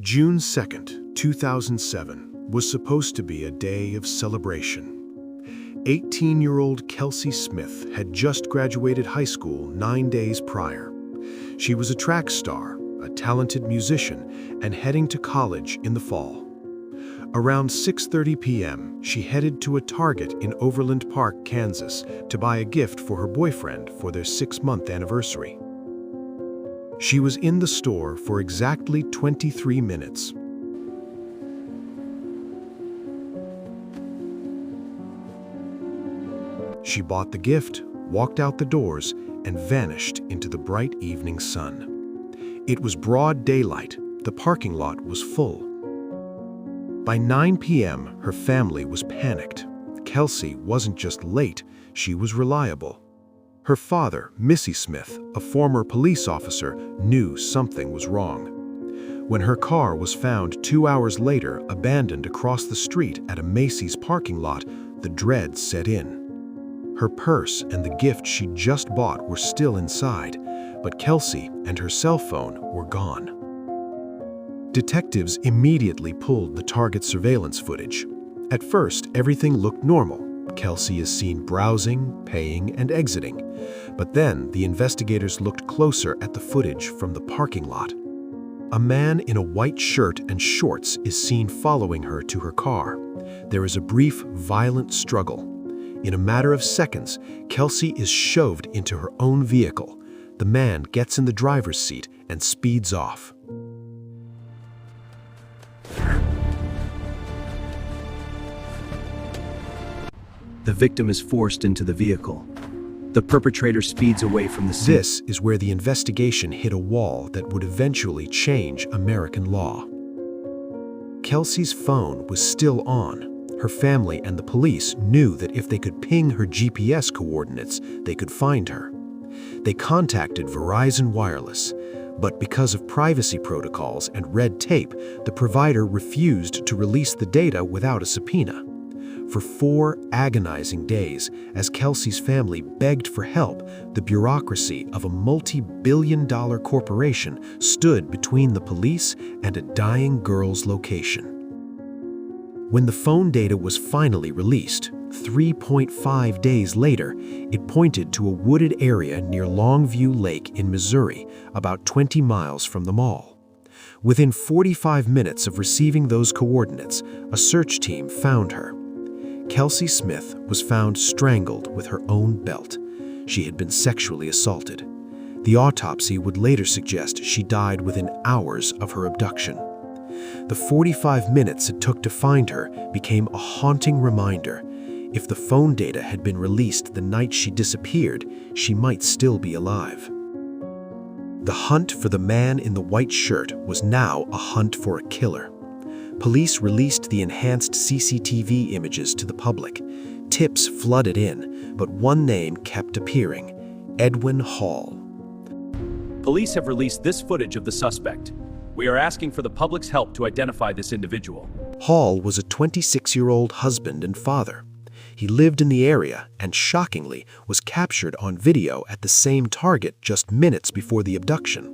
June 2nd, 2007 was supposed to be a day of celebration. 18-year-old Kelsey Smith had just graduated high school 9 days prior. She was a track star, a talented musician, and heading to college in the fall. Around 6:30 p.m., she headed to a Target in Overland Park, Kansas, to buy a gift for her boyfriend for their 6-month anniversary. She was in the store for exactly 23 minutes. She bought the gift, walked out the doors, and vanished into the bright evening sun. It was broad daylight. The parking lot was full. By 9 p.m., her family was panicked. Kelsey wasn't just late, she was reliable. Her father, Missy Smith, a former police officer, knew something was wrong. When her car was found 2 hours later abandoned across the street at a Macy's parking lot, the dread set in. Her purse and the gift she just bought were still inside, but Kelsey and her cell phone were gone. Detectives immediately pulled the Target surveillance footage. At first, everything looked normal. Kelsey is seen browsing, paying, and exiting. But then the investigators looked closer at the footage from the parking lot. A man in a white shirt and shorts is seen following her to her car. There is a brief, violent struggle. In a matter of seconds, Kelsey is shoved into her own vehicle. The man gets in the driver's seat and speeds off. The victim is forced into the vehicle. The perpetrator speeds away from the scene. This is where the investigation hit a wall that would eventually change American law. Kelsey's phone was still on. Her family and the police knew that if they could ping her GPS coordinates, they could find her. They contacted Verizon Wireless, but because of privacy protocols and red tape, the provider refused to release the data without a subpoena. For 4 agonizing days, as Kelsey's family begged for help, the bureaucracy of a multi-billion-dollar corporation stood between the police and a dying girl's location. When the phone data was finally released, 3.5 days later, it pointed to a wooded area near Longview Lake in Missouri, about 20 miles from the mall. Within 45 minutes of receiving those coordinates, a search team found her. Kelsey Smith was found strangled with her own belt. She had been sexually assaulted. The autopsy would later suggest she died within hours of her abduction. The 45 minutes it took to find her became a haunting reminder. If the phone data had been released the night she disappeared, she might still be alive. The hunt for the man in the white shirt was now a hunt for a killer. Police released the enhanced CCTV images to the public. Tips flooded in, but one name kept appearing: Edwin Hall. Police have released this footage of the suspect. We are asking for the public's help to identify this individual. Hall was a 26-year-old husband and father. He lived in the area and, shockingly, was captured on video at the same Target just minutes before the abduction.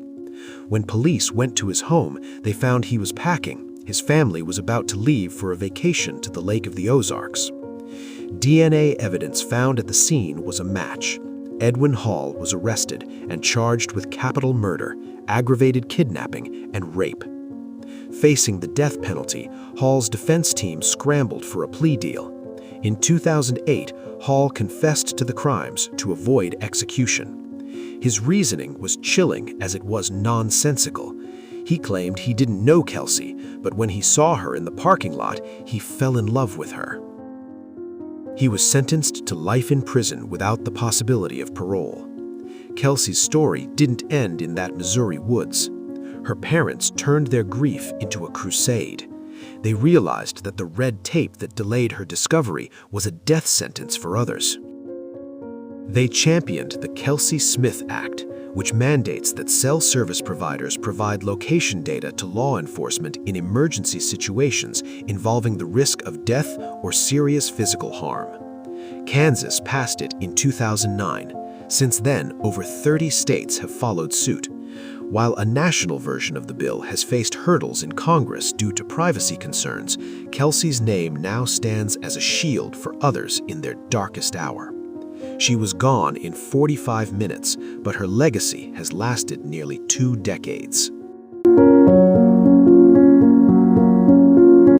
When police went to his home, they found he was packing. His family was about to leave for a vacation to the Lake of the Ozarks. DNA evidence found at the scene was a match. Edwin Hall was arrested and charged with capital murder, aggravated kidnapping, and rape. Facing the death penalty, Hall's defense team scrambled for a plea deal. In 2008, Hall confessed to the crimes to avoid execution. His reasoning was chilling as it was nonsensical. He claimed he didn't know Kelsey, but when he saw her in the parking lot, he fell in love with her. He was sentenced to life in prison without the possibility of parole. Kelsey's story didn't end in that Missouri woods. Her parents turned their grief into a crusade. They realized that the red tape that delayed her discovery was a death sentence for others. They championed the Kelsey Smith Act, which mandates that cell service providers provide location data to law enforcement in emergency situations involving the risk of death or serious physical harm. Kansas passed it in 2009. Since then, over 30 states have followed suit. While a national version of the bill has faced hurdles in Congress due to privacy concerns, Kelsey's name now stands as a shield for others in their darkest hour. She was gone in 45 minutes, but her legacy has lasted nearly 2 decades.